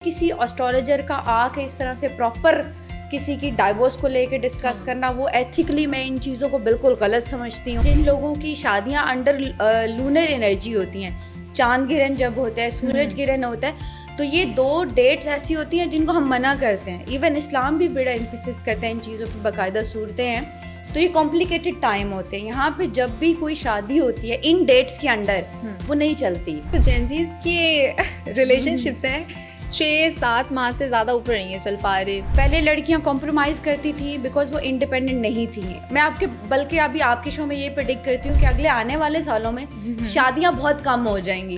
کسی اسٹرولوجر کا آ کے اس طرح سے پراپر کسی کی ڈائیورس کو لے کے ڈسکس کرنا، وہ ایتھیکلی میں ان چیزوں کو بالکل غلط سمجھتی ہوں. جن لوگوں کی شادیاں انڈر لونر انرجی ہوتی ہیں، چاند گرہن جب ہوتا ہے، سورج گرہن ہوتا ہے، تو یہ دو ڈیٹس ایسی ہوتی ہیں جن کو ہم منع کرتے ہیں. ایون اسلام بھی بڑا امفیسس کرتا ہے ان چیزوں پہ، باقاعدہ صورتیں ہیں. تو یہ کمپلیکیٹڈ ٹائم ہوتے ہیں. یہاں پہ جب بھی کوئی شادی ہوتی ہے ان ڈیٹس کے انڈر وہ نہیں چلتی. تو جینزیز کے ریلیشن شپس ہیں 6-7 ماہ سے زیادہ اوپر نہیں ہے چل پا رہے. پہلے لڑکیاں کمپرومائز کرتی تھیں بیکاز وہ انڈیپینڈنٹ نہیں تھیں. میں آپ کے بلکہ ابھی آپ کے شو میں یہ پریڈکٹ کرتی ہوں کہ اگلے آنے والے سالوں میں شادیاں بہت کم ہو جائیں گی،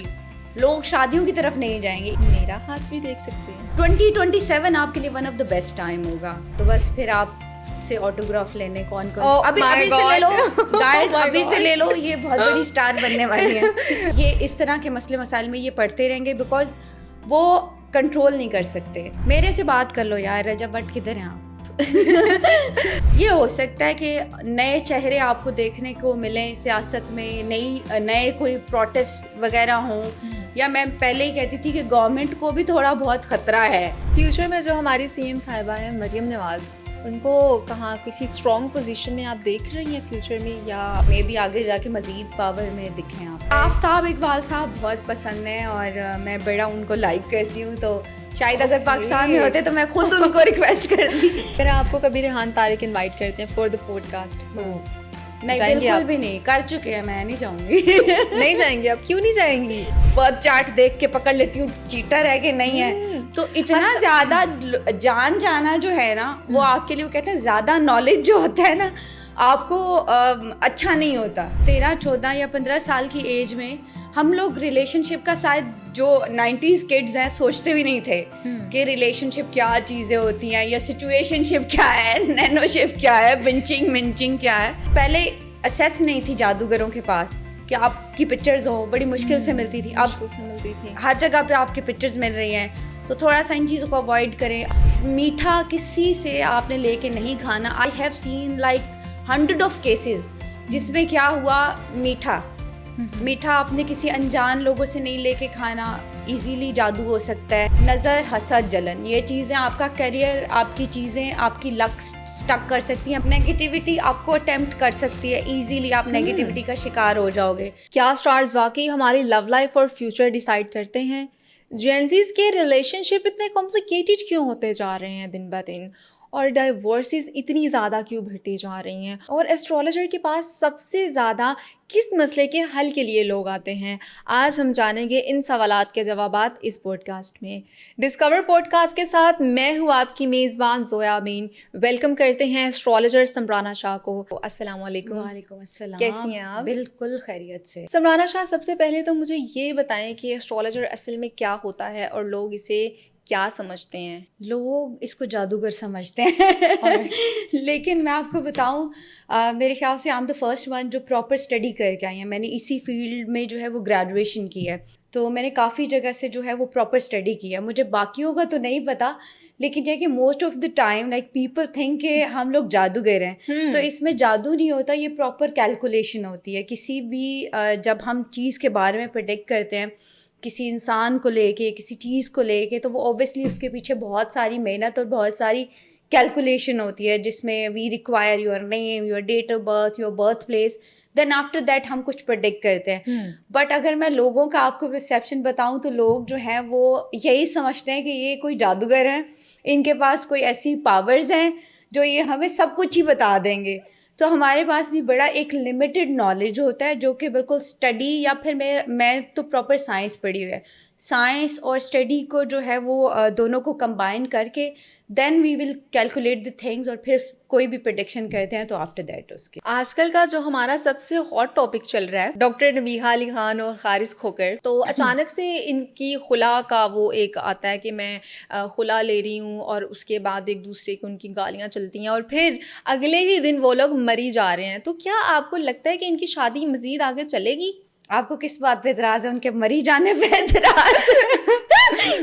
لوگ شادیوں کی طرف نہیں جائیں گے. میرا ہاتھ بھی دیکھ سکتے ہیں. 2027 آپ کے لیے one of the best time ہوگا. تو بس پھر آپ سے آٹوگراف لینے کون ابھی سے لے لو گائز، ابھی سے لے لو. یہ بہت بڑی سٹار بننے والی ہیں. یہ اس طرح کے مسئلے مسائل میں یہ پڑھتے رہیں گے بیکاز وہ کنٹرول نہیں کر سکتے. میرے سے بات کر لو یار، رجب بٹ کدھر ہیں آپ؟ یہ ہو سکتا ہے کہ نئے چہرے آپ کو دیکھنے کو ملیں سیاست میں، نئے کوئی پروٹیسٹ وغیرہ ہوں. یا میں پہلے ہی کہتی تھی کہ گورنمنٹ کو بھی تھوڑا بہت خطرہ ہے. فیوچر میں جو ہماری سی ایم صاحبہ ہیں مریم نواز، ان کو کہاں کسی اسٹرانگ پوزیشن میں آپ دیکھ رہی ہیں فیوچر میں، یا میں بھی آگے جا کے مزید پاور میں دکھیں آپ؟ آفتاب اقبال صاحب بہت پسند ہیں اور میں بڑا ان کو لائک کرتی ہوں. تو شاید اگر پاکستان میں ہوتے تو میں خود ان کو ریکویسٹ کرتی. اگر آپ کو کبھی ریحان طارق انوائٹ کرتے ہیں فار دا پوڈ کاسٹ تو نہیں، بالکل بھی نہیں. کر چکے ہیں، میں نہیں جاؤں گی. نہیں جائیں گی آپ؟ کیوں نہیں جائیں گی؟ برتھ چارٹ دیکھ کے پکڑ لیتی ہوں چیٹر ہے کہ نہیں ہے. تو اتنا زیادہ جان جانا جو ہے نا، وہ آپ کے لیے، وہ کہتے ہیں زیادہ نالج جو ہوتا ہے نا آپ کو اچھا نہیں ہوتا. 13, 14 یا 15 سال کی ایج میں ہم لوگ ریلیشن شپ کا شاید جو 90s کڈز ہیں سوچتے بھی نہیں تھے کہ ریلیشن شپ کیا چیزیں ہوتی ہیں، یا سچویشن شپ کیا ہے، نینو شپ کیا ہے، منچنگ کیا ہے. پہلے اسیس نہیں تھی جادوگروں کے پاس کہ آپ کی پکچرز ہوں، بڑی مشکل سے ملتی تھی. اب ہر جگہ پہ آپ کی پکچرز مل رہی ہیں. تو تھوڑا سا ان چیزوں کو اوائڈ کریں. میٹھا کسی سے آپ نے لے کے نہیں کھانا. I have seen like 100 of cases جس میں کیا ہوا، میٹھا آپ نے کسی انجان لوگوں سے نہیں لے کے کھانا. ایزیلی جادو ہو سکتا ہے. نظر، حسد، جلن، یہ چیزیں آپ کا کیریئر، آپ کی چیزیں، آپ کی لک سٹک کر سکتی ہیں. نیگیٹیوٹی آپ کو اٹیمپٹ کر سکتی ہے. ایزیلی آپ نیگیٹیوٹی کا شکار ہو جاؤ گے. کیا سٹارز واقعی ہماری لو لائف اور فیوچر ڈیسائیڈ کرتے ہیں؟ جینزیز کے ریلیشن شپ اتنے کمپلیکیٹڈ کیوں ہوتے جا رہے ہیں دن بہ دن، اور ڈائیورسز اتنی زیادہ کیوں بڑھتی جا رہی ہیں، اور ایسٹرولوجر کے پاس سب سے زیادہ کس مسئلے کے حل کے لیے لوگ آتے ہیں؟ آج ہم جانیں گے ان سوالات کے جوابات اس پوڈ کاسٹ میں. ڈسکور پوڈ کاسٹ کے ساتھ میں ہوں آپ کی میزبان زویا امین. ویلکم کرتے ہیں ایسٹرولوجر سمرانہ شاہ کو. السلام علیکم. وعلیکم السلام. کیسی ہیں آپ؟ بالکل خیریت سے. سمرانہ شاہ، سب سے پہلے تو مجھے یہ بتائیں کہ ایسٹرولوجر اصل میں کیا ہوتا ہے اور لوگ اسے کیا سمجھتے ہیں؟ لوگ اس کو جادوگر سمجھتے ہیں لیکن میں آپ کو بتاؤں، میرے خیال سے I'm the first one جو پراپر اسٹڈی کر کے آئی ہیں. میں نے اسی فیلڈ میں جو ہے وہ گریجویشن کی ہے. تو میں نے کافی جگہ سے جو ہے وہ پراپر اسٹڈی کی ہے. مجھے باقیوں کا تو نہیں پتا، لیکن یہ کہ most of the time like people think کہ ہم لوگ جادوگر ہیں. تو اس میں جادو نہیں ہوتا، یہ پراپر کیلکولیشن ہوتی ہے. کسی بھی جب ہم چیز کے بارے میں پریڈکٹ کرتے ہیں، کسی انسان کو لے کے، کسی چیز کو لے کے، تو وہ اوبیسلی اس کے پیچھے بہت ساری محنت اور بہت ساری کیلکولیشن ہوتی ہے، جس میں we require your name, your date of birth, your birth place, then after that ہم کچھ پریڈکٹ کرتے ہیں. بٹ اگر میں لوگوں کا آپ کو پرسیپشن بتاؤں تو لوگ جو ہیں وہ یہی سمجھتے ہیں کہ یہ کوئی جادوگر ہیں، ان کے پاس کوئی ایسی پاورز ہیں جو یہ ہمیں سب کچھ ہی بتا دیں گے. تو ہمارے پاس بھی بڑا ایک لمیٹڈ نالج ہوتا ہے جو کہ بالکل اسٹڈی، یا پھر میں تو پراپر سائنس پڑھی ہوئی ہے. سائنس اور اسٹڈی کو جو ہے وہ دونوں کو کمبائن کر کے دین وی ول کیلکولیٹ دی تھنگس، اور پھر کوئی بھی پریڈکشن کرتے ہیں تو آفٹر دیٹ اس کے. آج کل کا جو ہمارا سب سے ہاٹ ٹاپک چل رہا ہے، ڈاکٹر نبیہہ علی خان اور حارث کھوکر. تو اچانک سے ان کی خلا کا وہ ایک آتا ہے کہ میں خلا لے رہی ہوں، اور اس کے بعد ایک دوسرے کو ان کی گالیاں چلتی ہیں، اور پھر اگلے ہی دن وہ لوگ مری جا رہے ہیں. تو کیا آپ کو لگتا ہے کہ ان کی شادی مزید آگے چلے گی؟ آپ کو کس بات پہ اعتراض ہے؟ ان کے مری جانے پہ اعتراض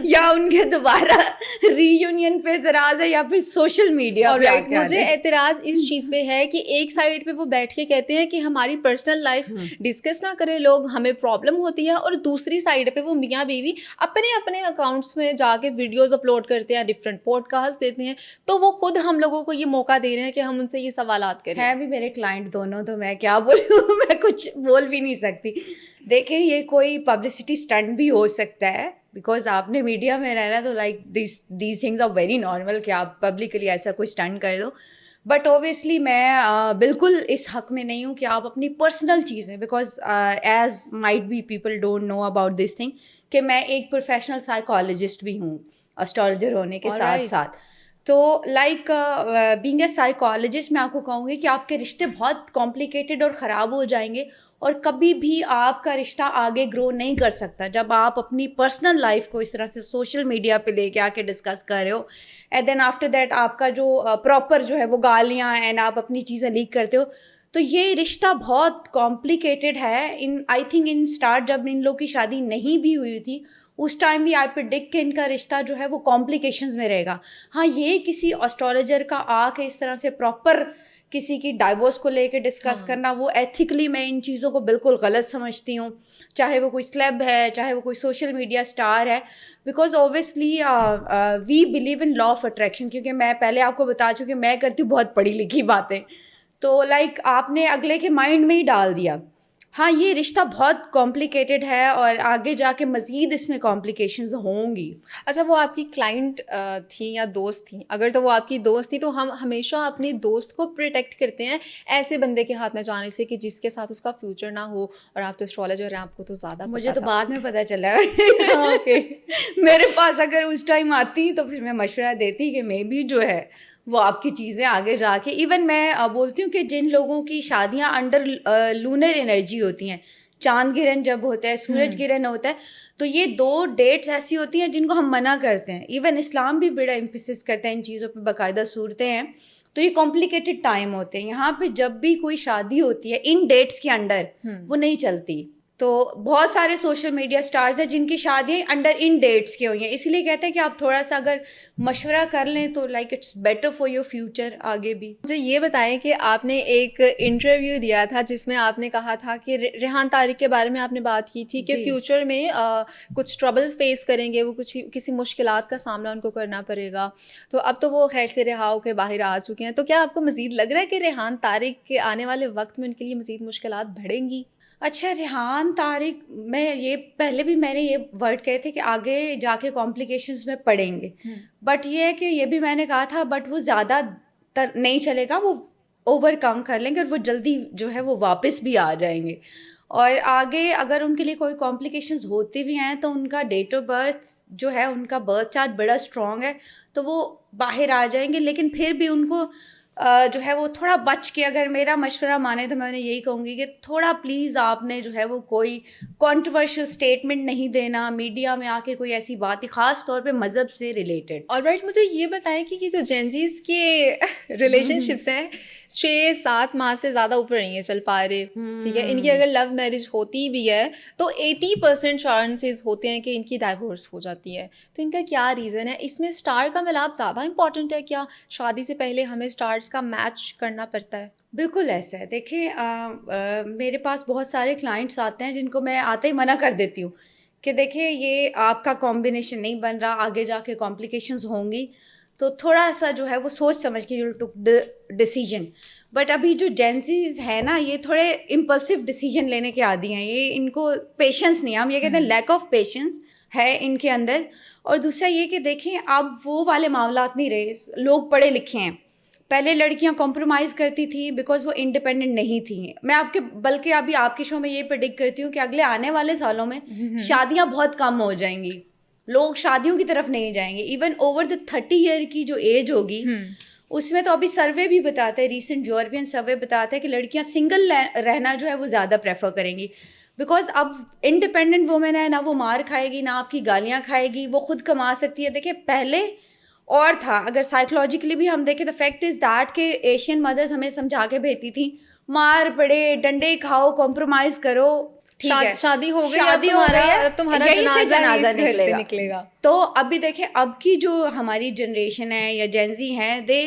یا ان کے دوبارہ ری یونین پہ اعتراض ہے یا پھر سوشل میڈیا پہ؟ مجھے اعتراض اس چیز پہ ہے کہ ایک سائڈ پہ وہ بیٹھ کے کہتے ہیں کہ ہماری پرسنل لائف ڈسکس نہ کرے لوگ, ہمیں پرابلم ہوتی ہے, اور دوسری سائڈ پہ وہ میاں بیوی اپنے اپنے اکاؤنٹس میں جا کے ویڈیوز اپلوڈ کرتے ہیں, ڈفرینٹ پوڈ کاسٹ دیتے ہیں, تو وہ خود ہم لوگوں کو یہ موقع دے رہے ہیں کہ ہم ان سے یہ سوالات کریں. ہے بھی میرے کلائنٹ دونوں, تو میں کیا بولوں, میں کچھ بول بھی نہیں سکتی. دیکھیں یہ کوئی پبلسٹی اسٹنٹ بھی ہو سکتا ہے, بیکاز آپ نے میڈیا میں رہنا, تو like these things are very normal کہ آپ پبلکلی ایسا کوئی اسٹنٹ کر دو. بٹ اوبیسلی میں بالکل اس حق میں نہیں ہوں کہ آپ اپنی پرسنل چیزیں, because as might be people don't know about this thing کہ میں ایک پروفیشنل سائیکالوجسٹ بھی ہوں اسٹرالوجر ہونے کے ساتھ ساتھ. تو لائک بینگ اے سائیکالوجسٹ میں آپ کو کہوں گی کہ آپ کے رشتے بہت کمپلیکیٹڈ اور خراب ہو جائیں گے, اور کبھی بھی آپ کا رشتہ آگے گرو نہیں کر سکتا جب آپ اپنی پرسنل لائف کو اس طرح سے سوشل میڈیا پہ لے کے آ کے ڈسکس کر رہے ہو. اینڈ دین آفٹر دیٹ آپ کا جو پراپر جو ہے وہ گالیاں اینڈ آپ اپنی چیزیں لیک کرتے ہو, تو یہ رشتہ بہت کمپلیکیٹڈ ہے. آئی تھنک ان اسٹارٹ جب ان لوگوں کی شادی نہیں بھی ہوئی تھی اس ٹائم بھی آئی پریڈکٹ کہ ان کا رشتہ جو ہے وہ کمپلیکیشنز میں رہے گا. ہاں یہ کسی اسٹرالوجر کا آ کے اس طرح سے پراپر کسی کی ڈائیورس کو لے کے ڈسکس کرنا, وہ ایتھیکلی میں ان چیزوں کو بالکل غلط سمجھتی ہوں, چاہے وہ کوئی سلیب ہے, چاہے وہ کوئی سوشل میڈیا اسٹار ہے, because obviously we believe in law of attraction. کیونکہ میں پہلے آپ کو بتا چکی میں کرتی ہوں بہت پڑھی لکھی باتیں, تو لائک آپ نے اگلے کے مائنڈ میں ہی ڈال دیا. ہاں یہ رشتہ بہت کمپلیکیٹڈ ہے اور آگے جا کے مزید اس میں کمپلیکیشنز ہوں گی. اچھا, وہ آپ کی کلائنٹ تھی یا دوست تھی؟ اگر تو وہ آپ کی دوست تھی تو ہم ہمیشہ اپنے دوست کو پروٹیکٹ کرتے ہیں ایسے بندے کے ہاتھ میں جانے سے کہ جس کے ساتھ اس کا فیوچر نہ ہو. اور آپ تو اسٹرالوجر ہیں, آپ کو تو زیادہ مجھے تو بعد میں پتہ چلا میرے پاس اگر اس ٹائم آتی تو پھر میں مشورہ دیتی کہ میں بھی جو ہے وہ آپ کی چیزیں آگے جا کے. ایون میں بولتی ہوں کہ جن لوگوں کی شادیاں انڈر لونر انرجی ہوتی ہیں, چاند گرہن جب ہوتا ہے, سورج گرہن ہوتا ہے, تو یہ 2 ڈیٹس ایسی ہوتی ہیں جن کو ہم منع کرتے ہیں. ایون اسلام بھی بڑا امفیسس کرتا ہے ان چیزوں پہ, باقاعدہ صورتیں ہیں. تو یہ کمپلیکیٹڈ ٹائم ہوتے ہیں. یہاں پہ جب بھی کوئی شادی ہوتی ہے ان ڈیٹس کے انڈر وہ نہیں چلتی. تو بہت سارے سوشل میڈیا اسٹارز ہیں جن کی شادیاں انڈر ان ڈیٹس کے ہوئی ہیں, اس لیے کہتے ہیں کہ آپ تھوڑا سا اگر مشورہ کر لیں تو like it's better for your future آگے بھی. مجھے یہ بتائیں کہ آپ نے ایک انٹرویو دیا تھا جس میں آپ نے کہا تھا کہ ریحان طارق کے بارے میں آپ نے بات کی تھی کہ فیوچر میں کچھ ٹربل فیس کریں گے, وہ کسی مشکلات کا سامنا ان کو کرنا پڑے گا. تو اب تو وہ خیر سے رہا ہو کے باہر آ چکے ہیں, تو کیا آپ کو مزید لگ رہا ہے کہ ریحان طارق کے آنے والے وقت میں ان کے لیے مزید مشکلات بڑھیں گی؟ اچھا, ریحان طارق, میں یہ پہلے بھی میں نے یہ ورڈ کہے تھے کہ آگے جا کے کمپلیکیشنز میں پڑیں گے, بٹ یہ ہے کہ یہ بھی میں نے کہا تھا بٹ وہ زیادہ نہیں چلے گا, وہ اوور کم کر لیں گے اور وہ جلدی جو ہے وہ واپس بھی آ جائیں گے. اور آگے اگر ان کے لیے کوئی کمپلیکیشنز ہوتی بھی ہیں تو ان کا ڈیٹ آف برتھ جو ہے, ان کا برتھ چارٹ بڑا اسٹرانگ ہے, تو وہ باہر آ جائیں گے. لیکن پھر بھی ان کو جو ہے وہ تھوڑا بچ کے, اگر میرا مشورہ مانے تو میں انہیں یہی کہوں گی کہ تھوڑا پلیز آپ نے جو ہے وہ کوئی کانٹروورشل اسٹیٹمنٹ نہیں دینا میڈیا میں آ کے, کوئی ایسی بات ہی خاص طور پہ مذہب سے ریلیٹڈ. اور رائٹ, مجھے یہ بتائیں کہ یہ جو جینزیز کے ریلیشن شپس ہیں 6-7 ماہ سے زیادہ اوپر نہیں ہے چل پا رہے, ٹھیک ہے, ان کی اگر لو میرج ہوتی بھی ہے تو 80% چانسز ہوتے ہیں کہ ان کی ڈائیورس ہو جاتی ہے. تو ان کا کیا ریزن ہے؟ اس میں اسٹار کا ملاپ زیادہ امپورٹنٹ ہے کیا؟ شادی سے پہلے ہمیں اسٹارس کا میچ کرنا پڑتا ہے؟ بالکل ایسا ہے. دیکھیں میرے پاس بہت سارے کلائنٹس آتے ہیں جن کو میں آتے ہی منع کر دیتی ہوں کہ دیکھیں یہ آپ کا کمبینیشن نہیں بن رہا, آگے جا کے کمپلیکیشنز ہوں گی, تو تھوڑا سا جو ہے وہ سوچ سمجھ کے یو ٹک ڈیسیجن. بٹ ابھی جو جینزیز ہیں نا, یہ تھوڑے امپلسو ڈیسیجن لینے کے عادی ہیں, یہ ان کو پیشنس نہیں ہے, ہم یہ کہتے ہیں لیک آف پیشنس ہے ان کے اندر. اور دوسرا یہ کہ دیکھیں اب وہ والے معاملات نہیں رہے, لوگ پڑھے لکھے ہیں. پہلے لڑکیاں کمپرومائز کرتی تھیں بیکاز وہ انڈیپینڈنٹ نہیں تھیں. میں بلکہ ابھی آپ کے شو میں یہ پریڈکٹ کرتی ہوں کہ اگلے آنے والے سالوں میں شادیاں بہت کم ہو جائیں گی, لوگ شادیوں کی طرف نہیں جائیں گے. ایون اوور دا 30 ایئر کی جو ایج ہوگی اس میں تو ابھی سروے بھی بتاتے ہیں, ریسنٹ یورپین سروے بتاتا ہے کہ لڑکیاں سنگل رہنا جو ہے وہ زیادہ پریفر کریں گی, بیکاز اب انڈیپینڈنٹ وومن ہے, نہ وہ مار کھائے گی, نہ آپ کی گالیاں کھائے گی, وہ خود کما سکتی ہے. دیکھیں پہلے اور تھا, اگر سائیکولوجیکلی بھی ہم دیکھیں تو فیکٹ از دیٹ کہ ایشین مدرز ہمیں سمجھا کے بھیجتی تھیں مار پڑے, ڈنڈے کھاؤ, کمپرومائز کرو, ٹھیک ہے شادی ہو گئی, شادی ہو گئی ہے, تمہارا یہی سے جنازہ جنازہ سے نکلے گا. تو ابھی دیکھیں اب کی جو ہماری جنریشن ہے یا جینزی ہیں, they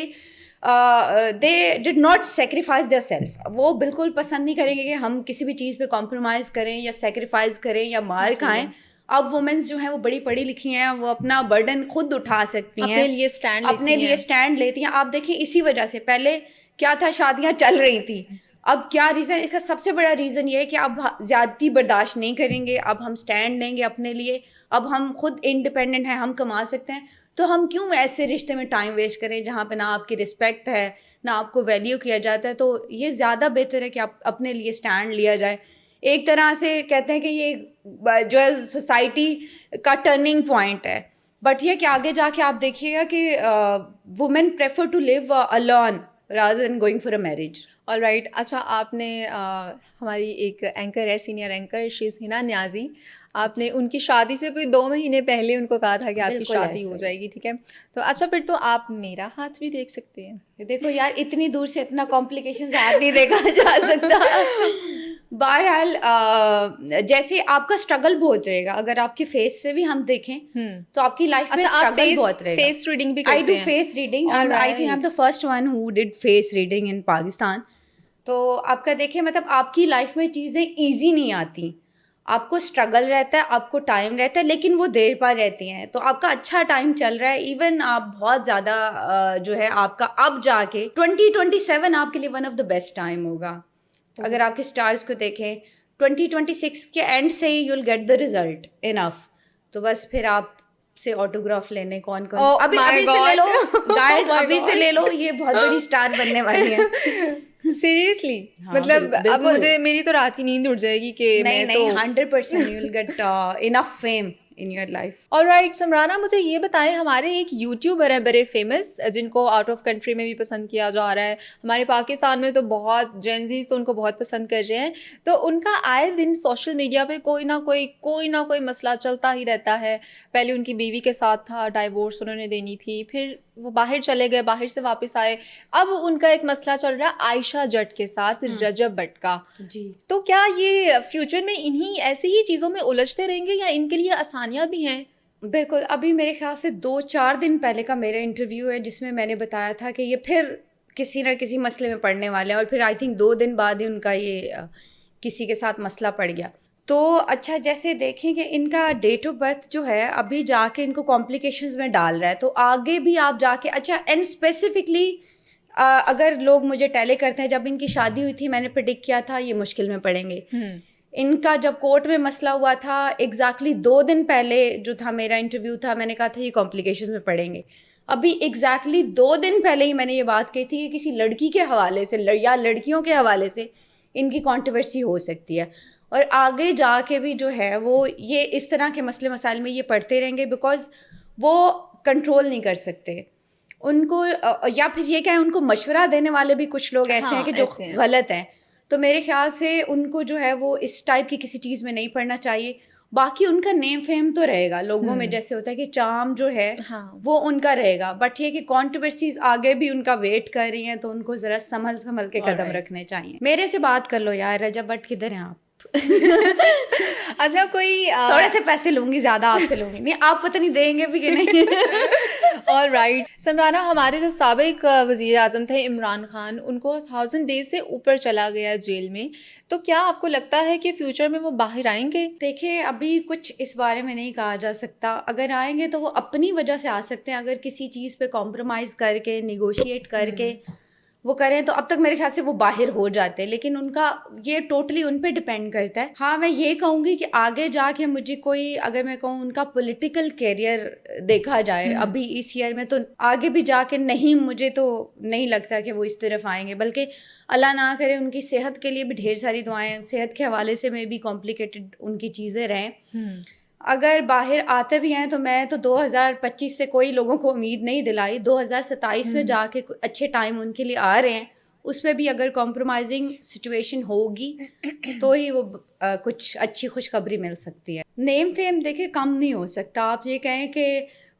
did not sacrifice their self. وہ بالکل پسند نہیں کریں گے کہ ہم کسی بھی چیز پہ کمپرومائز کریں یا سیکریفائز کریں یا مار کھائیں. اب وومنس جو ہیں وہ بڑی پڑھی لکھی ہیں, وہ اپنا برڈن خود اٹھا سکتی ہیں, اپنے لیے اسٹینڈ لیتی ہیں. آپ دیکھیں اسی وجہ سے پہلے کیا تھا, شادیاں چل رہی تھیں. اب کیا ریزن, اس کا سب سے بڑا ریزن یہ ہے کہ اب زیادتی برداشت نہیں کریں گے, اب ہم اسٹینڈ لیں گے اپنے لیے, اب ہم خود انڈیپینڈنٹ ہیں, ہم کما سکتے ہیں. تو ہم کیوں ایسے رشتے میں ٹائم ویسٹ کریں جہاں پہ نہ آپ کی رسپیکٹ ہے نہ آپ کو ویلیو کیا جاتا ہے. تو یہ زیادہ بہتر ہے کہ آپ اپنے لیے اسٹینڈ لیا جائے. ایک طرح سے کہتے ہیں کہ یہ جو ہے سوسائٹی کا ٹرننگ پوائنٹ ہے. بٹ یہ کہ آگے جا کے آپ دیکھیے گا کہ women prefer to live alone rather than going for a marriage. All right. اچھا, آپ نے ہماری ایک اینکر ہے, سینئر اینکر, شی از ہنا نیازی. آپ نے ان کی شادی سے کوئی 2 مہینے پہلے ان کو کہا تھا کہ آپ کی شادی ہو جائے گی, ٹھیک ہے. تو اچھا پھر تو آپ میرا ہاتھ بھی دیکھ سکتے ہیں. دیکھو یار, اتنی دور سے اتنا کمپلیکیشن ہاتھ نہیں دیکھا جا سکتا. بہرحال جیسے آپ کا اسٹرگل بہت رہے گا, اگر آپ کے فیس سے بھی ہم دیکھیں تو آپ کی لائف میں اسٹرگل بہت رہے گا. فیس ریڈنگ بھی I کرتے do ہیں. face reading and I think I'm the first one who did face reading in Pakistan. تو آپ کا دیکھیں مطلب آپ کی لائف میں چیزیں ایزی نہیں آتی, آپ کو اسٹرگل رہتا ہے, آپ کو ٹائم رہتا ہے, لیکن وہ دیر پا رہتی ہیں. تو آپ کا اچھا ٹائم چل رہا ہے, ایون آپ بہت زیادہ جو ہے آپ کا اب جا کے 2027 آپ کے لیے one of the best time ہوگا. اگر آپ کے اسٹارز کو دیکھیں 2026 کے اینڈ سے ہی you will get the result enough. تو بس پھر آپ سے آٹوگراف لینے کون ابھی سے لے لو گائز, ابھی سے لے لو, یہ بہت بڑی اسٹار بننے والی ہے. سیریسلی, مطلب اب مجھے میری تو رات کی نیند اٹھ جائے گی کہ نہیں 100% you will get enough fame in your life. Alright Samrana, مجھے یہ بتائیں, ہمارے ایک یوٹیوبر ہیں بڑے فیمس جن کو آؤٹ آف کنٹری میں بھی پسند کیا جا رہا ہے, ہمارے پاکستان میں تو بہت جینزیز تو ان کو بہت پسند کر رہے ہیں. تو ان کا آئے دن سوشل میڈیا پہ کوئی نہ کوئی مسئلہ چلتا ہی رہتا ہے. پہلے ان کی بیوی کے ساتھ تھا, ڈائیورس انہوں نے دینی تھی, پھر وہ باہر چلے گئے, باہر سے واپس آئے, اب ان کا ایک مسئلہ چل رہا ہے عائشہ جٹ کے ساتھ, رجب بٹ کا. جی, تو کیا یہ فیوچر میں انہی ایسی ہی چیزوں میں الجھتے رہیں گے یا ان کے لیے آسانیاں بھی ہیں؟ بالکل. ابھی میرے خیال سے 2-4 دن پہلے کا میرا انٹرویو ہے جس میں نے بتایا تھا کہ یہ پھر کسی نہ کسی مسئلے میں پڑنے والے ہیں, اور پھر آئی تھنک 2 دن بعد ہی ان کا یہ کسی کے ساتھ مسئلہ پڑ گیا. تو اچھا, جیسے دیکھیں کہ ان کا ڈیٹ آف برتھ جو ہے ابھی جا کے ان کو کمپلیکیشنز میں ڈال رہا ہے. تو آگے بھی آپ جا کے اچھا, اینڈ اسپیسیفکلی اگر لوگ مجھے ٹیلے کرتے ہیں, جب ان کی شادی ہوئی تھی میں نے پریڈکٹ کیا تھا یہ مشکل میں پڑیں گے. ان کا جب کورٹ میں مسئلہ ہوا تھا ایگزیکٹلی 2 دن پہلے جو تھا میرا انٹرویو تھا, میں نے کہا تھا یہ کمپلیکیشنز میں پڑیں گے. ابھی ایگزیکٹلی 2 دن پہلے ہی میں نے یہ بات کہی تھی کہ کسی لڑکی کے حوالے سے یا لڑکیوں کے حوالے سے ان کی کنٹروورسی ہو سکتی ہے. اور آگے جا کے بھی جو ہے وہ یہ اس طرح کے مسئلے مسائل میں یہ پڑھتے رہیں گے, بیکاز وہ کنٹرول نہیں کر سکتے ان کو, یا پھر یہ کہ ان کو مشورہ دینے والے بھی کچھ لوگ ایسے ہیں کہ جو غلط ہیں. تو میرے خیال سے ان کو جو ہے وہ اس ٹائپ کی کسی چیز میں نہیں پڑھنا چاہیے. باقی ان کا نیم فیم تو رہے گا لوگوں میں, جیسے ہوتا ہے کہ چارم جو ہے وہ ان کا رہے گا, بٹ یہ کہ کنٹروورسیز آگے بھی ان کا ویٹ کر رہی ہیں, تو ان کو ذرا سنبھل کے قدم رکھنے چاہیے. میرے سے بات کر لو یار, رجب بٹ کدھر ہیں آپ؟ اچھا, کوئی تھوڑے سے پیسے لوں گی, زیادہ آپ سے لوں گی نہیں, آپ پتہ نہیں دیں گے بھی کہ نہیں. آل رائٹ سمرانا, ہمارے جو سابق وزیر اعظم تھے عمران خان, ان کو 1000 days سے اوپر چلا گیا جیل میں. تو کیا آپ کو لگتا ہے کہ فیوچر میں وہ باہر آئیں گے؟ دیکھیں ابھی کچھ اس بارے میں نہیں کہا جا سکتا. اگر آئیں گے تو وہ اپنی وجہ سے آ سکتے ہیں, اگر کسی چیز پہ کمپرومائز کر کے نیگوشیٹ کر کے وہ کریں تو اب تک میرے خیال سے وہ باہر ہو جاتے. لیکن ان کا یہ ٹوٹلی ان پہ ڈپینڈ کرتا ہے. ہاں میں یہ کہوں گی کہ آگے جا کے مجھے کوئی, اگر میں کہوں ان کا پولیٹیکل کیریئر دیکھا جائے ابھی اس ایئر میں, تو آگے بھی جا کے نہیں, مجھے تو نہیں لگتا کہ وہ اس طرف آئیں گے. بلکہ اللہ نہ کرے ان کی صحت کے لیے بھی ڈھیر ساری دعائیں, صحت کے حوالے سے میں بھی کمپلیکیٹڈ ان کی چیزیں رہیں. اگر باہر آتے بھی ہیں تو میں تو 2025 سے کوئی لوگوں کو امید نہیں دلائی. 2027 میں جا کے اچھے ٹائم ان کے لیے آ رہے ہیں, اس پہ بھی اگر کمپرومائزنگ سچویشن ہوگی تو ہی وہ کچھ اچھی خوشخبری مل سکتی ہے. نیم فیم دیکھیں کم نہیں ہو سکتا. آپ یہ کہیں کہ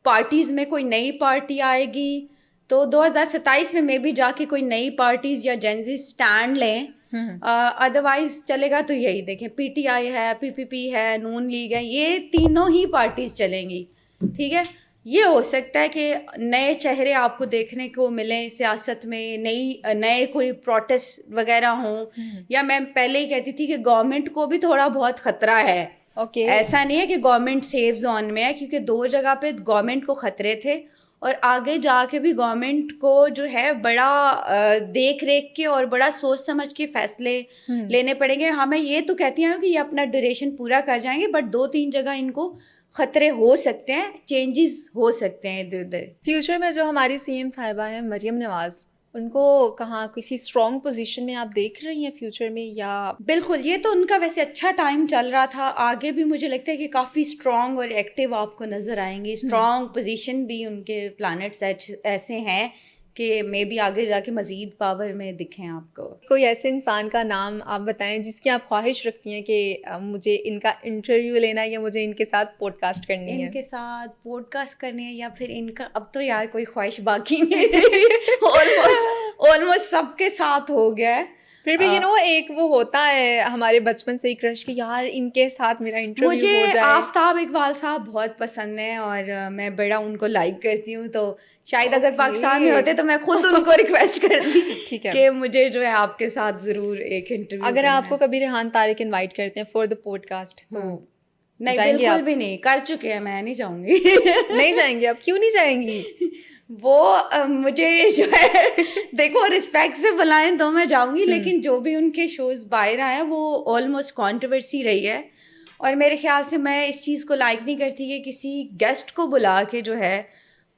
پارٹیز میں کوئی نئی پارٹی آئے گی تو 2027 میں بھی جا کے کوئی نئی پارٹیز یا جینزی اسٹینڈ لیں ادروائز چلے گا تو یہی دیکھیں پی ٹی آئی ہے, پی پی پی ہے, نون لیگ ہے, یہ تینوں ہی پارٹیز چلیں گی. ٹھیک ہے, یہ ہو سکتا ہے کہ نئے چہرے آپ کو دیکھنے کو ملیں سیاست میں, نئے کوئی پروٹیسٹ وغیرہ ہوں, یا میں پہلے ہی کہتی تھی کہ گورنمنٹ کو بھی تھوڑا بہت خطرہ ہے. ایسا نہیں ہے کہ گورنمنٹ سیف زون میں ہے, کیونکہ 2 جگہ پہ گورنمنٹ کو خطرے تھے, اور آگے جا کے بھی گورنمنٹ کو جو ہے بڑا دیکھ ریکھ کے اور بڑا سوچ سمجھ کے فیصلے لینے پڑیں گے. ہاں میں یہ تو کہتی ہوں کہ یہ اپنا ڈیوریشن پورا کر جائیں گے, بٹ 2-3 جگہ ان کو خطرے ہو سکتے ہیں, چینجز ہو سکتے ہیں ادھر ادھر. فیوچر میں جو ہماری سی ایم صاحبہ ہیں مریم نواز, ان کو کہاں کسی اسٹرانگ پوزیشن میں آپ دیکھ رہی ہیں فیوچر میں یا؟ بالکل, یہ تو ان کا ویسے اچھا ٹائم چل رہا تھا, آگے بھی مجھے لگتا ہے کہ کافی اسٹرانگ اور ایکٹیو آپ کو نظر آئیں گی. اسٹرانگ پوزیشن بھی ان کے پلانٹس ایسے ہیں کہ مے بی آگے جا کے مزید پاور میں دکھیں آپ کو. کوئی ایسے انسان کا نام آپ بتائیں جس کی آپ خواہش رکھتی ہیں کہ مجھے ان کا انٹرویو لینا ہے یا مجھے ان کے ساتھ پوڈ کاسٹ کرنی ہے؟ ان کے ساتھ پوڈ کاسٹ کرنی ہے یا پھر ان کا, اب تو یار کوئی خواہش باقی نہیں, آلموسٹ سب کے ساتھ ہو گیا ہے. پھر بھی ایک وہ ہوتا ہے ہمارے بچپن سے ہی کرش کہ یار ان کے ساتھ میرا انٹرویو ہو جائے. مجھے آفتاب اقبال صاحب بہت پسند ہیں اور میں بڑا ان کو لائک کرتی ہوں, تو شاید اگر پاکستان میں ہوتے تو میں خود ان کو ریکویسٹ کرتی کہ مجھے جو ہے آپ کے ساتھ ضرور ایک انٹرویو. اگر آپ کو کبھی ریحان طارق انوائٹ کرتے ہیں فار دا پوڈ کاسٹ تو نہیں, بالکل بھی نہیں, کر چکے ہیں, میں نہیں جاؤں گی. نہیں جائیں گی آپ؟ کیوں نہیں جائیں گی؟ وہ مجھے جو ہے دیکھو رسپیکٹ سے بلائیں تو میں جاؤں گی, لیکن جو بھی ان کے شوز باہر آئے ہیں وہ آلموسٹ کانٹروورسی رہی ہے, اور میرے خیال سے میں اس چیز کو لائک نہیں کرتی کہ کسی گیسٹ کو بلا کے جو ہے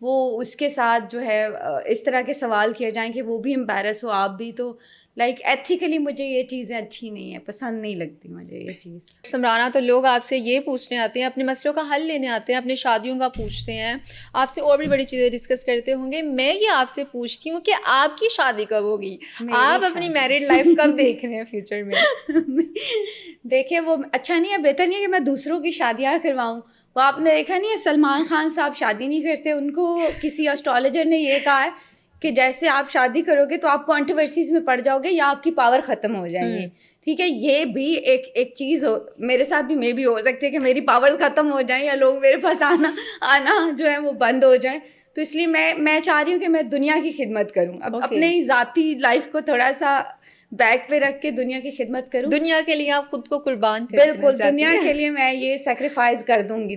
وہ اس کے ساتھ جو ہے اس طرح کے سوال کیے جائیں کہ وہ بھی امبیرس ہو, آپ بھی. تو لائک ایتھیکلی مجھے یہ چیزیں اچھی نہیں ہیں, پسند نہیں لگتی مجھے یہ چیز. سمرانہ, تو لوگ آپ سے یہ پوچھنے آتے ہیں, اپنے مسئلوں کا حل لینے آتے ہیں, اپنے شادیوں کا پوچھتے ہیں, آپ سے اور بھی بڑی چیزیں ڈسکس کرتے ہوں گے. میں یہ آپ سے پوچھتی ہوں کہ آپ کی شادی کب ہوگی؟ آپ اپنی میرڈ لائف کب دیکھ رہے ہیں فیوچر میں؟ دیکھیں وہ اچھا نہیں ہے, بہتر نہیں ہے کہ میں دوسروں کی شادیاں کرواؤں. وہ آپ نے دیکھا نہیں ہے سلمان خان صاحب شادی نہیں کرتے, ان کو کسی اسٹرالوجر نے یہ کہا ہے کہ جیسے آپ شادی کرو گے تو آپ کانٹروورسیز میں پڑ جاؤ گے یا آپ کی پاور ختم ہو جائیں گی. ٹھیک ہے, یہ بھی ایک چیز ہو, میرے ساتھ بھی بھی ہو سکتی ہے کہ میری پاورز ختم ہو جائیں یا لوگ میرے پاس آنا جو ہے وہ بند ہو جائیں. تو اس لیے میں چاہ رہی ہوں کہ میں دنیا کی خدمت کروں, اب اپنے ذاتی لائف کو تھوڑا سا بیک پہ رکھ کے دنیا کی خدمت کروں. دنیا کے لیے آپ خود کو قربان کرنا چاہتی ہیں؟ بالکل, دنیا کے لیے میں یہ سیکریفائز کر دوں گی.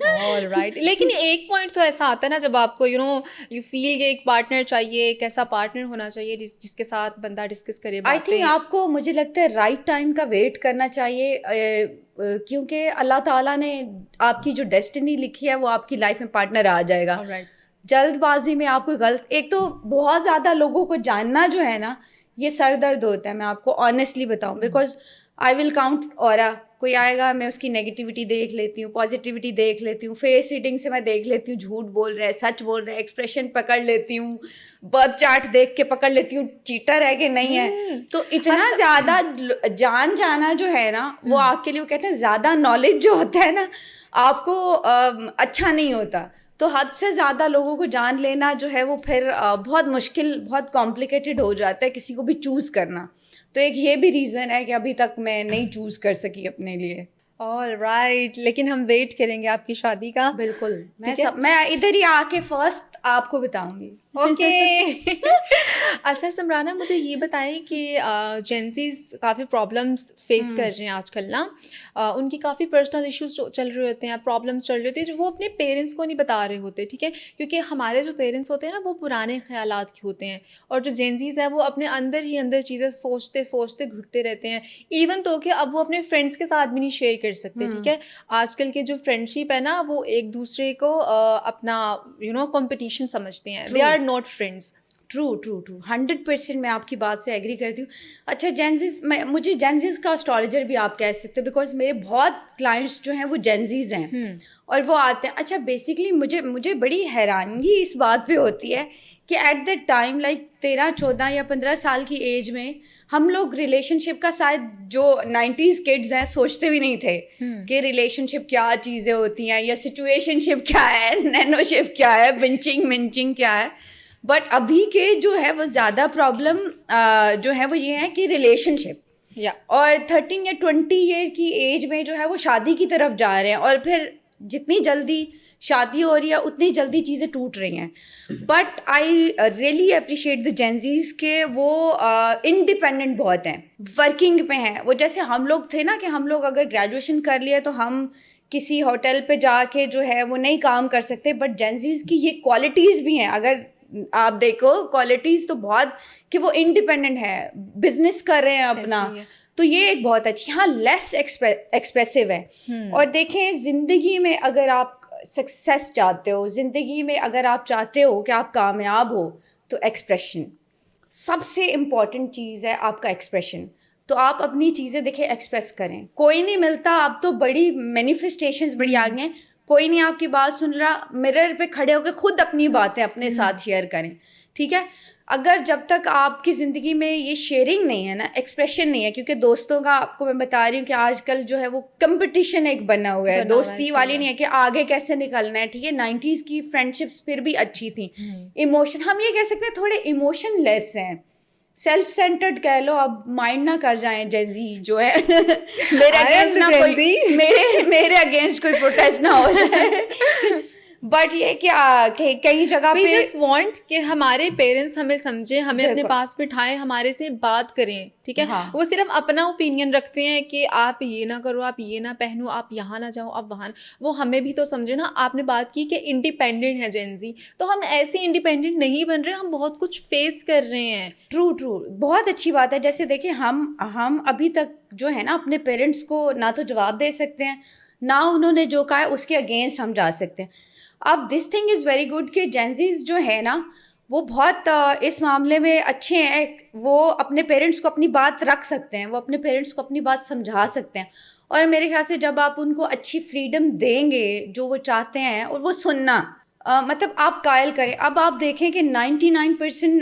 All right. لیکن ایک پوائنٹ تو ایسا آتا ہے نا جب آپ کو یو فیل کہ ایک پارٹنر چاہیے, ایک ایسا پارٹنر ہونا چاہیے جس کے ساتھ بندہ ڈسکس کرے. آئی تھنک آپ کو, مجھے لگتا ہے رائٹ ٹائم کا ویٹ کرنا چاہیے, کیونکہ اللہ تعالیٰ نے آپ کی جو ڈیسٹنی لکھی ہے وہ آپ کی لائف میں پارٹنر آ جائے گا. جلد بازی میں آپ کو ایک تو بہت زیادہ لوگوں کو جاننا جو ہے نا یہ سر درد ہوتا ہے, میں آپ کو آنیسٹلی بتاؤں, بیکاز آئی ول کاؤنٹ اورا, کوئی آئے گا میں اس کی نیگیٹیوٹی دیکھ لیتی ہوں, پازیٹیوٹی دیکھ لیتی ہوں, فیس ریڈنگ سے میں دیکھ لیتی ہوں جھوٹ بول رہا ہے سچ بول رہا ہے, ایکسپریشن پکڑ لیتی ہوں, برتھ چارٹ دیکھ کے پکڑ لیتی ہوں چیٹر ہے کہ نہیں ہے. تو اتنا زیادہ جان جانا جو ہے نا وہ آپ کے لیے, وہ کہتے ہیں زیادہ نالج جو ہوتا ہے نا آپ کو اچھا نہیں ہوتا. تو حد سے زیادہ لوگوں کو جان لینا جو ہے وہ پھر بہت مشکل, بہت کمپلیکیٹڈ ہو جاتا ہے کسی کو بھی چوز کرنا. تو ایک یہ بھی ریزن ہے کہ ابھی تک میں نہیں چوز کر سکی اپنے لیے. آل رائٹ, لیکن ہم ویٹ کریں گے آپ کی شادی کا. بالکل, میں ادھر ہی آ کے فرسٹ آپ کو بتاؤں گی. اوکے. اچھا سمرانہ, مجھے یہ بتائیں کہ جینزیز کافی پرابلمس فیس کر رہے ہیں آج کل نا, ان کی کافی پرسنل ایشوز چل رہے ہوتے ہیں, پرابلمس چل رہے ہوتے ہیں جو وہ اپنے پیرنٹس کو نہیں بتا رہے ہوتے. ٹھیک ہے, کیونکہ ہمارے جو پیرنٹس ہوتے ہیں نا وہ پرانے خیالات کے ہوتے ہیں, اور جو جینزیز ہیں وہ اپنے اندر ہی اندر چیزیں سوچتے سوچتے گھٹتے رہتے ہیں, ایون تو کہ اب وہ اپنے فرینڈس کے ساتھ بھی نہیں شیئر کر سکتے. ٹھیک ہے, آج کل کے جو فرینڈشپ ہے نا وہ ایک دوسرے کو اپنا کمپٹیشن سمجھتے ہیں. They are not friends. True 100% میں آپ کی بات سے ایگری کرتی ہوں. اچھا جینزیز, مجھے جینزیز کا اسٹرالوجر بھی آپ کہہ سکتے ہو, بیکاز میرے بہت کلائنٹس جو ہیں وہ جینزیز ہیں اور وہ آتے ہیں. اچھا بیسکلی مجھے بڑی حیرانگی اس بات پہ ہوتی ہے کہ ایٹ دیٹ ٹائم لائک 13, 14 یا 15 سال کی ایج میں ہم لوگ ریلیشن شپ کا شاید جو 90s کڈز ہیں سوچتے بھی نہیں تھے کہ ریلیشن شپ کیا چیزیں ہوتی ہیں, یا سچویشن شپ کیا ہے, نینو شپ کیا ہے, بنچنگ منچنگ کیا ہے. بٹ ابھی کے جو ہے وہ زیادہ پرابلم جو ہے وہ یہ ہے کہ ریلیشن شپ، اور 13 یا 20 ایئر کی ایج میں جو ہے وہ شادی کی طرف جا رہے ہیں، اور پھر جتنی جلدی شادی ہو رہی ہے اتنی جلدی چیزیں ٹوٹ رہی ہیں. But I really appreciate the gen Zs کہ وہ انڈیپینڈنٹ بہت ہیں، ورکنگ پہ ہیں. وہ جیسے ہم لوگ تھے نا کہ ہم لوگ اگر گریجویشن کر لیا تو ہم کسی ہوٹل پہ جا کے جو ہے وہ نہیں کام کر سکتے، بٹ جینزیز کی یہ کوالٹیز بھی ہیں. اگر آپ دیکھو کوالٹیز تو بہت، کہ وہ انڈیپینڈنٹ ہے، بزنس کر رہے ہیں اپنا، تو یہ ایک بہت اچھی. ہاں لیس ایکسپریسو ہے. اور دیکھیں زندگی میں اگر آپ سکسیس چاہتے ہو، زندگی میں اگر آپ چاہتے ہو کہ آپ کامیاب ہو، تو ایکسپریشن سب سے امپورٹنٹ چیز ہے، آپ کا ایکسپریشن. تو آپ اپنی چیزیں دیکھیں ایکسپریس کریں. کوئی نہیں ملتا، اب تو بڑی مینیفیسٹیشنز بڑی آ گئی ہیں، کوئی نہیں آپ کی بات سن رہا، مرر پہ کھڑے ہو کے خود اپنی باتیں اپنے ساتھ شیئر کریں. ٹھیک ہے، اگر جب تک آپ کی زندگی میں یہ شیئرنگ نہیں ہے نا، ایکسپریشن نہیں ہے، کیونکہ دوستوں کا آپ کو میں بتا رہی ہوں کہ آج کل جو ہے وہ کمپٹیشن ایک بنا ہوا ہے، دوستی والی نہیں ہے کہ آگے کیسے نکلنا ہے. ٹھیک ہے، 90s کی فرینڈشپس پھر بھی اچھی تھیں. ایموشن ہم یہ کہہ سکتے ہیں تھوڑے ایموشن لیس ہیں، سیلف سینٹرڈ کہہ لو. اب مائنڈ نہ کر جائیں جینزی جو ہے میرے اگینسٹ نہ کوئی میرے اگینسٹ کوئی پروٹیسٹ نہ ہو جائے. بٹ یہ کہ کئی جگہ we پہ just want کہ ہمارے پیرنٹس ہمیں سمجھیں، ہمیں اپنے پاس بٹھائیں، ہمارے سے بات کریں. ٹھیک ہے، وہ صرف اپنا اوپینین رکھتے ہیں کہ آپ یہ نہ کرو، آپ یہ نہ پہنو، آپ یہاں نہ جاؤ، آپ وہاں. وہ ہمیں بھی تو سمجھے نا. آپ نے بات کی کہ انڈیپینڈنٹ ہے جینزی، تو ہم ایسے انڈیپینڈنٹ نہیں بن رہے، ہم بہت کچھ فیس کر رہے ہیں. ٹرو بہت اچھی بات ہے. جیسے دیکھیں ہم ابھی تک جو ہے نا اپنے پیرنٹس کو نہ تو جواب دے سکتے ہیں، نہ انہوں نے جو کہا ہے اس کے اگینسٹ ہم جا سکتے ہیں. اب this thing is very good کہ جینزیز جو ہے نا وہ بہت اس معاملے میں اچھے ہیں. وہ اپنے پیرنٹس کو اپنی بات رکھ سکتے ہیں، وہ اپنے پیرنٹس کو اپنی بات سمجھا سکتے ہیں. اور میرے خیال سے جب آپ ان کو اچھی فریڈم دیں گے جو وہ چاہتے ہیں، اور وہ سننا مطلب آپ قائل کریں. اب آپ دیکھیں کہ 99%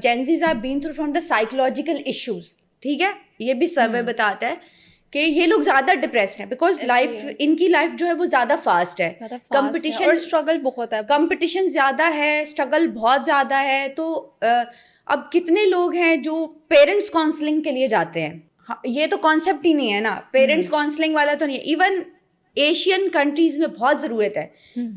gen Zs are been through from the psychological issues. ٹھیک ہے، یہ بھی سروے بتاتا ہے کہ یہ لوگ زیادہ ڈپریسڈ ہیں بیکاز لائف ان کی لائف جو ہے وہ زیادہ فاسٹ ہے، کمپٹیشن اور اسٹرگل بہت ہے، کمپٹیشن زیادہ ہے، اسٹرگل بہت زیادہ ہے. تو اب کتنے لوگ ہیں جو پیرنٹس کاؤنسلنگ کے لیے جاتے ہیں؟ یہ تو کانسیپٹ ہی نہیں ہے نا، پیرنٹس کاؤنسلنگ والا تو نہیں ہے. ایون ایشین کنٹریز میں بہت ضرورت ہے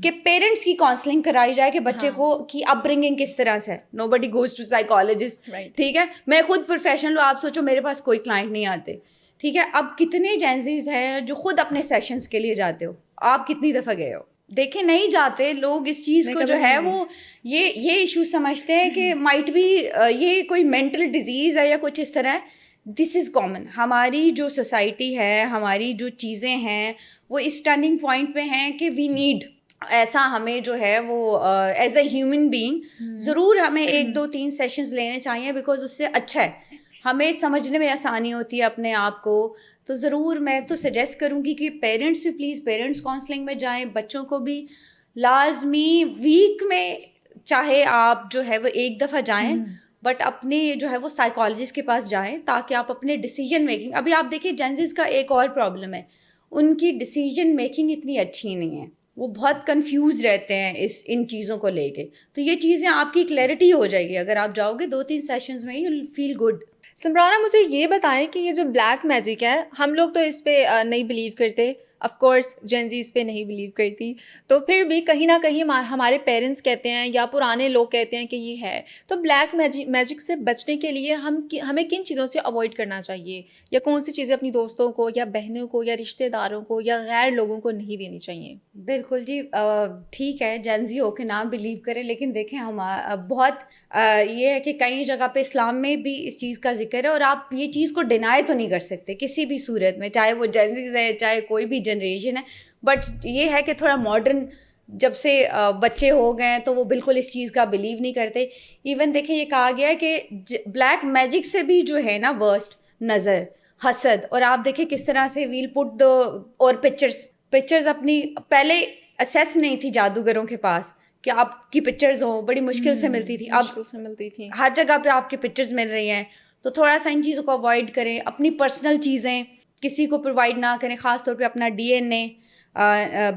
کہ پیرنٹس کی کاؤنسلنگ کرائی جائے کہ بچے کو کی اپ برنگنگ کس طرح سے. نو بڈی گوز ٹو سائیکالوجسٹ. ٹھیک ہے، میں خود پروفیشنل ہوں، آپ سوچو میرے پاس کوئی کلائنٹ نہیں آتے. ٹھیک ہے، اب کتنے جینزیز ہیں جو خود اپنے سیشنز کے لیے جاتے ہو؟ آپ کتنی دفعہ گئے ہو؟ دیکھیں نہیں جاتے لوگ. اس چیز کو جو ہے وہ یہ ایشو سمجھتے ہیں کہ مائٹ بھی یہ کوئی مینٹل ڈیزیز ہے یا کچھ اس طرح ہے. دس از کامن. ہماری جو سوسائٹی ہے، ہماری جو چیزیں ہیں وہ اس ٹرننگ پوائنٹ پہ ہیں کہ وی نیڈ ایسا، ہمیں جو ہے وہ ایز اے ہیومن بینگ ضرور ہمیں 1 2 3 سیشنز لینے چاہیے، بیکاز اس سے اچھا ہے، ہمیں سمجھنے میں آسانی ہوتی ہے اپنے آپ کو. تو ضرور میں تو سجیسٹ کروں گی کہ پیرنٹس بھی پلیز پیرنٹس کاؤنسلنگ میں جائیں، بچوں کو بھی لازمی ویک میں چاہے آپ جو ہے وہ 1 دفعہ جائیں، بٹ اپنے جو ہے وہ سائیکالوجسٹ کے پاس جائیں تاکہ آپ اپنے ڈیسیجن میکنگ. ابھی آپ دیکھیں جینزیز کا ایک اور پرابلم ہے، ان کی ڈیسیجن میکنگ اتنی اچھی نہیں ہے، وہ بہت کنفیوز رہتے ہیں ان چیزوں کو لے کے. تو یہ چیزیں آپ کی کلیئرٹی ہو جائے گی اگر آپ جاؤ گے 2 3 سیشنز میں، یو ول فیل گڈ. سمرانا مجھے یہ بتائیں کہ یہ جو بلیک میجک ہے، ہم لوگ تو اس پہ نہیں بلیو کرتے، آف کورس جینزی اس پہ نہیں بلیو کرتی، تو پھر بھی کہیں نہ کہیں ہمارے پیرنٹس کہتے ہیں یا پرانے لوگ کہتے ہیں کہ یہ ہے. تو بلیک میجک سے بچنے کے لیے ہمیں کن چیزوں سے اوائڈ کرنا چاہیے، یا کون سی چیزیں اپنی دوستوں کو یا بہنوں کو یا رشتہ داروں کو یا غیر لوگوں کو نہیں دینی چاہیے؟ بالکل جی، ٹھیک ہے جینزی ہو کے نہ بلیو کریں، لیکن دیکھیں ہم بہت یہ ہے کہ کئی جگہ پہ اسلام میں بھی اس چیز کا ذکر ہے، اور آپ یہ چیز کو ڈینائی تو نہیں کر سکتے کسی بھی صورت میں، چاہے وہ جینزیز ہے چاہے کوئی بھی جنریشن ہے. بٹ یہ ہے کہ تھوڑا ماڈرن جب سے بچے ہو گئے ہیں تو وہ بالکل اس چیز کا بلیو نہیں کرتے. ایون دیکھیں یہ کہا گیا ہے کہ بلیک میجک سے بھی جو ہے نا ورسٹ نظر، حسد. اور آپ دیکھیں کس طرح سے ویل پٹ اور پکچرز اپنی پہلے اسیس نہیں تھی جادوگروں کے پاس کہ آپ کی پکچرز ہوں، بڑی مشکل سے ملتی تھی. اب ہر جگہ پہ آپ کی پکچرز مل رہی ہیں. تو تھوڑا سا ان چیزوں کو اوائڈ کریں، اپنی پرسنل چیزیں کسی کو پرووائڈ نہ کریں، خاص طور پہ اپنا DNA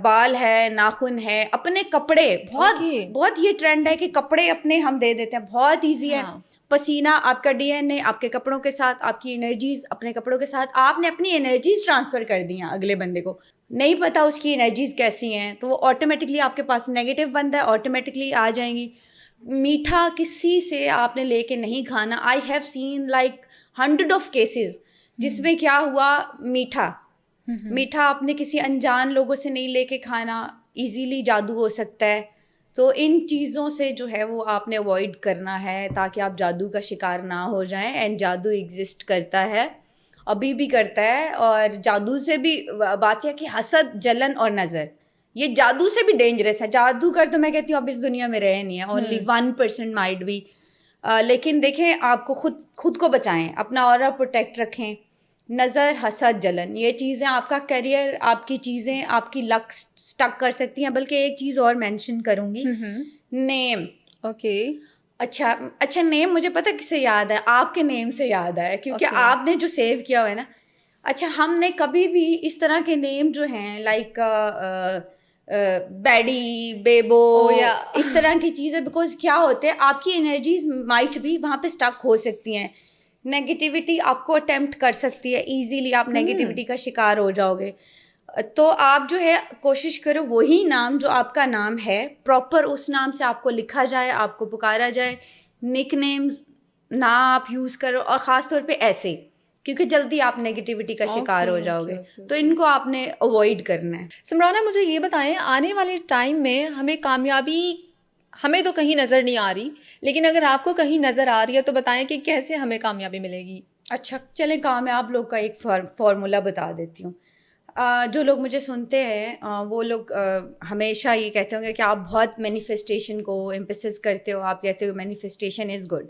بال ہے, ناخن ہے, اپنے کپڑے, بہت یہ ٹرینڈ ہے کہ کپڑے اپنے ہم دے دیتے ہیں, بہت ایزی ہے. پسینہ آپ کا ڈی این اے آپ کے کپڑوں کے ساتھ, آپ کی انرجیز اپنے کپڑوں کے ساتھ, آپ نے اپنی انرجیز ٹرانسفر کر دی ہیں اگلے بندے کو, نہیں پتا اس کی انرجیز کیسی ہیں, تو وہ آٹومیٹکلی آپ کے پاس نیگیٹو بندہ ہے, آٹومیٹکلی آ جائیں گی. میٹھا کسی سے آپ نے لے کے نہیں کھانا. I have seen like 100 of cases جس میں کیا ہوا, میٹھا آپ نے کسی انجان لوگوں سے نہیں لے کے کھانا, ایزیلی جادو ہو سکتا ہے. تو ان چیزوں سے جو ہے وہ آپ نے اوائڈ کرنا ہے تاکہ آپ جادو کا شکار نہ ہو جائیں. اینڈ جادو ایگزسٹ کرتا ہے, ابھی بھی کرتا ہے, اور جادو سے بھی بات یہ کہ حسد, جلن اور نظر, یہ جادو سے بھی ڈینجرس ہے. جادوگر تو میں کہتی ہوں اب اس دنیا میں رہے نہیں ہیں, اونلی 1% مائٹ بھی. لیکن دیکھیں آپ کو خود کو بچائیں, اپنا اورا پروٹیکٹ رکھیں. نظر, حسد, جلن, یہ چیزیں آپ کا کیریئر, آپ کی چیزیں, آپ کی لک سٹک کر سکتی ہیں. بلکہ ایک چیز اور مینشن کروں گی, نیم. اوکے, اچھا نیم مجھے پتہ کس سے یاد ہے, آپ کے نیم سے یاد ہے, کیونکہ آپ نے جو سیو کیا ہوا ہے نا. اچھا ہم نے کبھی بھی اس طرح کے نیم جو ہیں لائک بیڈی, بیبو, اس طرح کی چیزیں, بیکاز کیا ہوتے ہیں آپ کی انرجیز مائٹ بھی وہاں پہ اسٹک ہو سکتی ہیں. نیگیٹیوٹی آپ کو اٹیمپٹ کر سکتی ہے, ایزیلی آپ نیگیٹیوٹی کا شکار ہو جاؤ گے. تو آپ جو ہے کوشش کرو وہی نام جو آپ کا نام ہے پراپر اس نام سے آپ کو لکھا جائے, آپ کو پکارا جائے. نک نیمز نہ آپ یوز کرو, اور خاص طور پہ ایسے, کیونکہ جلدی آپ نیگیٹیوٹی کا شکار ہو جاؤ گے. تو ان کو آپ نے اوائڈ کرنا ہے. سمرانہ مجھے یہ بتائیں, آنے والے ٹائم میں ہمیں کامیابی, ہمیں تو کہیں نظر نہیں آ رہی, لیکن اگر آپ کو کہیں نظر آ رہی ہے تو بتائیں کہ کیسے ہمیں کامیابی ملے گی. اچھا چلیں کامیاب لوگ کا ایک فارمولہ بتا دیتی ہوں. جو لوگ مجھے سنتے ہیں وہ لوگ ہمیشہ یہ کہتے ہوں گے کہ آپ بہت مینیفیسٹیشن کو ایمپسس کرتے ہو, آپ کہتے ہو مینیفیسٹیشن از گڈ.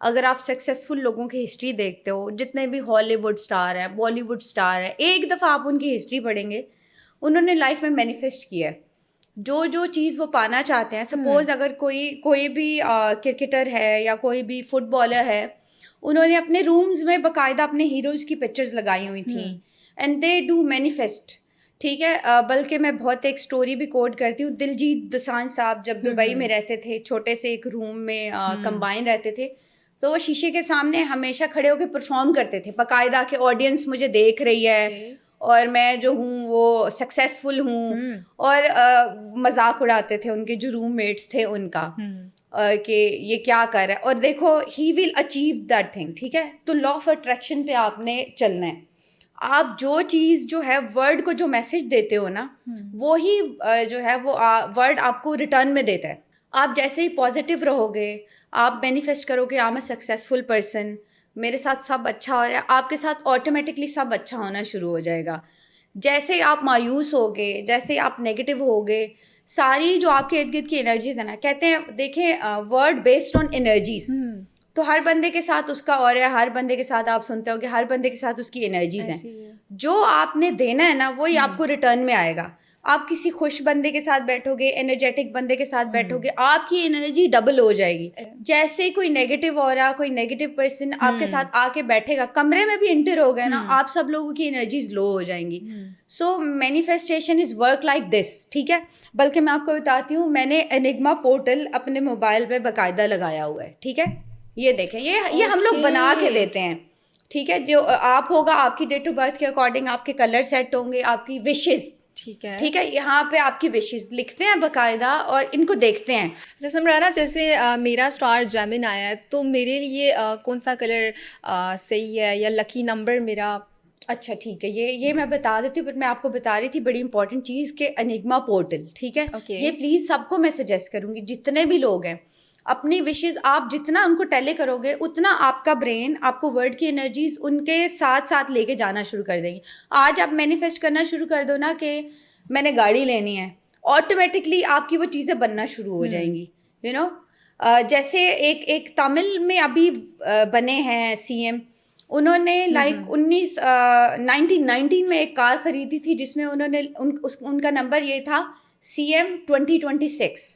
اگر آپ سکسیزفل لوگوں کی ہسٹری دیکھتے ہو, جتنے بھی ہالی ووڈ اسٹار ہیں, بالی ووڈ اسٹار ہیں, ایک دفعہ آپ ان کی ہسٹری پڑھیں گے, انہوں نے لائف میں مینیفیسٹ کیا ہے جو چیز وہ پانا چاہتے ہیں. سپوز اگر کوئی بھی کرکٹر ہے یا کوئی بھی فٹ بالر ہے, انہوں نے اپنے رومز میں باقاعدہ اپنے ہیروز کی پکچرز لگائی ہوئی تھیں, اینڈ دے ڈو مینیفیسٹ. ٹھیک ہے, بلکہ میں بہت ایک اسٹوری بھی کوٹ کرتی ہوں. دلجیت دوسانجھ صاحب جب دبئی میں رہتے تھے, چھوٹے سے ایک روم میں کمبائن رہتے تھے, تو وہ شیشے کے سامنے ہمیشہ کھڑے ہو کے پرفارم کرتے تھے باقاعدہ کہ آڈینس مجھے دیکھ رہی ہے اور میں جو ہوں وہ سکسیزفل ہوں. اور مذاق اڑاتے تھے ان کے جو روم میٹس تھے ان کا کہ یہ کیا کر رہا ہے, اور دیکھو ہی ول اچیو دیٹ تھنگ. ٹھیک ہے, تو لا آف اٹریکشن پہ آپ نے چلنا ہے. آپ جو چیز جو ہے ورڈ کو جو میسج دیتے ہو نا, وہی جو ہے وہ ورڈ آپ کو ریٹرن میں دیتا ہے. آپ جیسے ہی پازیٹیو رہو گے, آپ مینیفیسٹ کرو کہ I am a successful person, میرے ساتھ سب اچھا ہو رہا ہے, آپ کے ساتھ آٹومیٹکلی سب اچھا ہونا شروع ہو جائے گا. جیسے آپ مایوس ہوگے, جیسے آپ نیگیٹو ہوگے, ساری جو آپ کے ارد گرد کی انرجیز ہیں نا, کہتے ہیں دیکھیں ورڈ بیسڈ آن انرجیز, تو ہر بندے کے ساتھ اس کا اور ہے, ہر بندے کے ساتھ آپ سنتے ہو کہ ہر بندے کے ساتھ اس کی انرجیز ہیں. جو آپ نے دینا ہے نا وہی آپ کو ریٹرن میں آئے گا. آپ کسی خوش بندے کے ساتھ بیٹھو گے, انرجیٹک بندے کے ساتھ بیٹھو گے, آپ کی انرجی ڈبل ہو جائے گی. جیسے کوئی نیگیٹو ہو رہا, کوئی نیگیٹو پرسن آپ کے ساتھ آ کے بیٹھے گا, کمرے میں بھی انٹر ہو گئے نا, آپ سب لوگوں کی انرجیز لو ہو جائیں گی. So manifestation is work like this. ٹھیک ہے, بلکہ میں آپ کو بتاتی ہوں, میں نے انگما پورٹل اپنے موبائل پہ باقاعدہ لگایا ہوا ہے. ٹھیک ہے, یہ دیکھیں, یہ ہم لوگ بنا کے دیتے ہیں. ٹھیک ہے, جو آپ ہوگا آپ کی ڈیٹ آف برتھ کے اکارڈنگ آپ کے کلر سیٹ ہوں گے, آپ کی وشز. ٹھیک ہے, یہاں پہ آپ کی وشز لکھتے ہیں باقاعدہ اور ان کو دیکھتے ہیں. جیسے سمرانہ, جیسے میرا اسٹار جیمن آیا ہے, تو میرے لیے کون سا کلر صحیح ہے یا لکی نمبر میرا؟ اچھا ٹھیک ہے, یہ میں بتا دیتی ہوں, بٹ میں آپ کو بتا رہی تھی بڑی امپورٹنٹ چیز کہ انگما پورٹل. ٹھیک ہے, یہ پلیز سب کو میں سجیسٹ کروں گی, جتنے بھی لوگ ہیں, اپنی وشز آپ جتنا ان کو ٹیلے کرو گے اتنا آپ کا برین آپ کو ورڈ کی انرجیز ان کے ساتھ ساتھ لے کے جانا شروع کر دیں گی. آج آپ مینیفیسٹ کرنا شروع کر دو نا کہ میں نے گاڑی لینی ہے, آٹومیٹکلی آپ کی وہ چیزیں بننا شروع ہو جائیں گی. یو نو, جیسے ایک تامل میں ابھی بنے ہیں سی ایم, انہوں نے لائک 1919 میں ایک کار خریدی تھی جس میں انہوں نے ان کا نمبر یہ تھا CM 2026.